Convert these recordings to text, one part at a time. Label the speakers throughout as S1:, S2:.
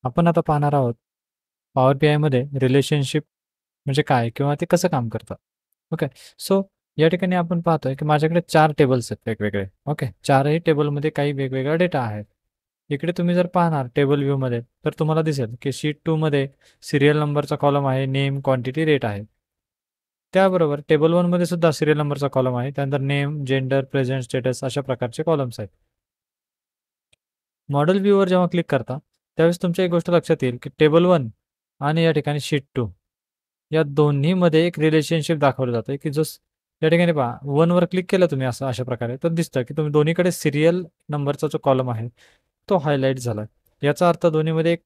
S1: आपण आता पाहणार आहोत पॉवर बी आयमध्ये रिलेशनशिप म्हणजे काय किंवा ते कसं काम करतं. ओके. सो या ठिकाणी आपण पाहतोय की माझ्याकडे 4 टेबल्स आहेत वेगवेगळे. ओके. 4ही टेबलमध्ये काही वेगवेगळा डेटा आहे. इकडे तुम्ही जर पाहणार टेबल व्ह्यूमध्ये तर तुम्हाला दिसेल की शीट 2 मध्ये सीरियल नंबरचा कॉलम आहे, नेम, क्वांटिटी, रेट आहे. त्याबरोबर टेबल 1 मध्ये सुद्धा सीरियल नंबरचा कॉलम आहे. त्यानंतर नेम, जेंडर, प्रेझेंट स्टेटस अशा प्रकारचे कॉलम्स आहेत. मॉडेल व्ह्यूवर जेव्हा क्लिक करता, त्यावेळेस तुमच्या एक गोष्ट लक्षात येईल, की टेबल 1 आणि या ठिकाणी शीट 2 या दोन्हीमध्ये एक रिलेशनशिप दाखवलं जातं, की या ठिकाणी पहा 1 वर क्लिक केलं तुम्ही असं अशा प्रकारे, तर दिसतं, की तुम्ही दोन्हीकडे सीरियल नंबरचा जो कॉलम आहे, तो हायलाइट झाला. याचा अर्थ दोन्हीमध्ये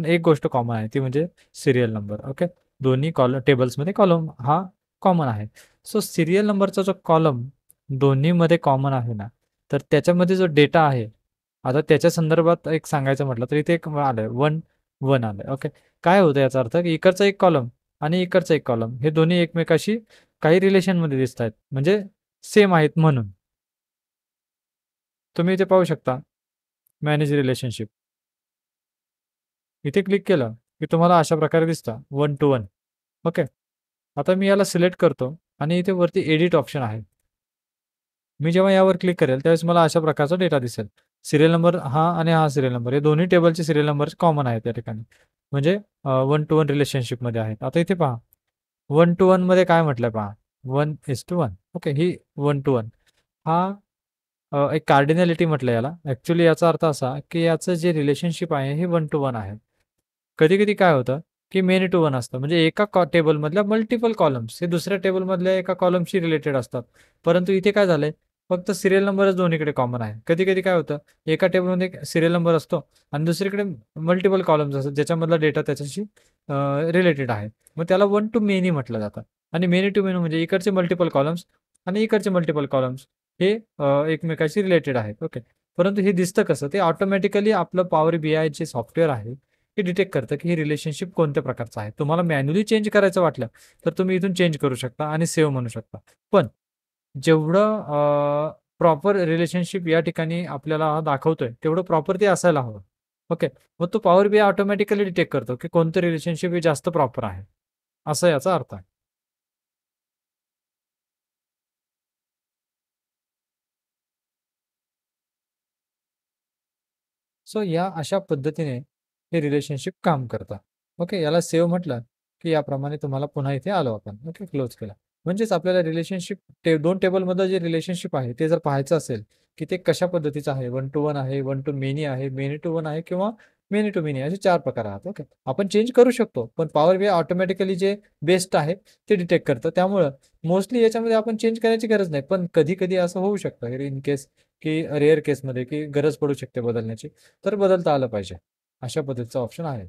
S1: एक गोष्ट कॉमन आहे, ती म्हणजे सीरियल नंबर. ओके. दोन्ही टेबल्समध्ये कॉलम हा कॉमन आहे. सो सीरियल नंबरचा जो कॉलम दोन्हीमध्ये कॉमन आहे ना, तर त्याच्यामध्ये जो डेटा आहे, आता त्याच्या संदर्भात एक सांगायचं म्हटलं तर इथे एक आलंय 1, 1 आलंय. ओके. काय होतं याचा अर्थ, की इकडचा एक कॉलम आणि इकडचा एक कॉलम हे दोन्ही एकमेकाशी काही रिलेशनमध्ये दिसतायत. म्हणजे सेम आहेत म्हणून. तुम्ही इथे पाहू शकता मॅनेज रिलेशनशिप. इथे क्लिक केलं, की तुम्हाला अशा प्रकारे दिसतं 1 to 1. ओके. आता मी याला सिलेक्ट करतो आणि इथे वरती एडिट ऑप्शन आहे. मी जेव्हा यावर क्लिक करेल त्यावेळेस मला अशा प्रकारचा डेटा दिसेल. सीरियल नंबर हा आणि हा सीरियल नंबर हे दोन्ही टेबलचे सीरियल नंबर कॉमन आहेत या ठिकाणी. म्हणजे 1 to 1 रिलेशनशिपमध्ये आहेत. आता इथे पहा 1 to 1 मध्ये काय म्हटलंय पहा 1:1. ओके. ही 1 to 1 हा एक कार्डिनॅलिटी म्हटलं याला. ॲक्चुअली याचा अर्थ असा, की याचं जे रिलेशनशिप आहे हे 1 to 1 आहे. कधी-कधी काय होतं, की मेनी टू वन असतं. म्हणजे एका टेबलमधल्या मल्टिपल कॉलम्स हे दुसऱ्या टेबलमधल्या एका कॉलमशी रिलेटेड असतात. परंतु इथे काय झालंय, फक्त सीरियल नंबरच दोन्हीकडे कॉमन आहे. कधी-कधी काय होतं, एका टेबलमध्ये एक सीरियल नंबर असतो आणि दुसरीकडे मल्टिपल कॉलम्स असतात, ज्याच्यामधला डेटा त्याच्याशी रिलेटेड आहे. मग त्याला वन टू मेनी म्हटलं जातं आणि मेनी टू मेनी म्हणजे इकडचे मल्टिपल कॉलम्स आणि इकडचे मल्टिपल कॉलम्स हे एकमेकाशी रिलेटेड आहेत. ओके. परंतु हे दिसतं कसं? ते ऑटोमॅटिकली आपलं पॉवर बीआय जे सॉफ्टवेअर आहे, हे डिटेक्ट करतं, की हे रिलेशनशिप कोणत्या प्रकारचं आहे. तुम्हाला मॅन्युअली चेंज करायचं वाटलं, तर तुम्ही इथून चेंज करू शकता आणि सेव्ह म्हणू शकता. पण जेवढं प्रॉपर रिलेशनशिप या ठिकाणी आपल्याला दाखवतोय, तेवढं प्रॉपर ते असायला हवं. ओके. मग तो पॉवर बीआय ऑटोमॅटिकली डिटेक्ट करतो, की कोणतं रिलेशनशिप हे जास्त प्रॉपर आहे. असा याचा अर्थ आहे. सो या अशा पद्धतीने हे रिलेशनशिप काम करतं. ओके. याला सेव्ह म्हटलं, की याप्रमाणे तुम्हाला पुन्हा इथे आलो आपण. ओके. क्लोज केला. म्हणजेच आपल्याला रिलेशनशिप 2 टेबलमधलं जे रिलेशनशिप आहे, ते जर पाहायचं असेल, की ते कशा पद्धतीचं आहे, 1 to 1 आहे, 1 to मेनी आहे, मेनी टू 1 आहे किंवा मेनी टू मेनी असे 4 प्रकार आहेत. ओके. आपण चेंज करू शकतो, पण पॉवर बीआय ऑटोमॅटिकली जे बेस्ट आहे, ते डिटेक्ट करतं. त्यामुळं मोस्टली याच्यामध्ये आपण चेंज करायची गरज नाही. पण कधी-कधी असं होऊ शकतं, इन केस की रेअर केसमध्ये की गरज पडू शकते बदलण्याची, तर बदलता आलं पाहिजे. अशा पद्धतीचा ऑप्शन आहे.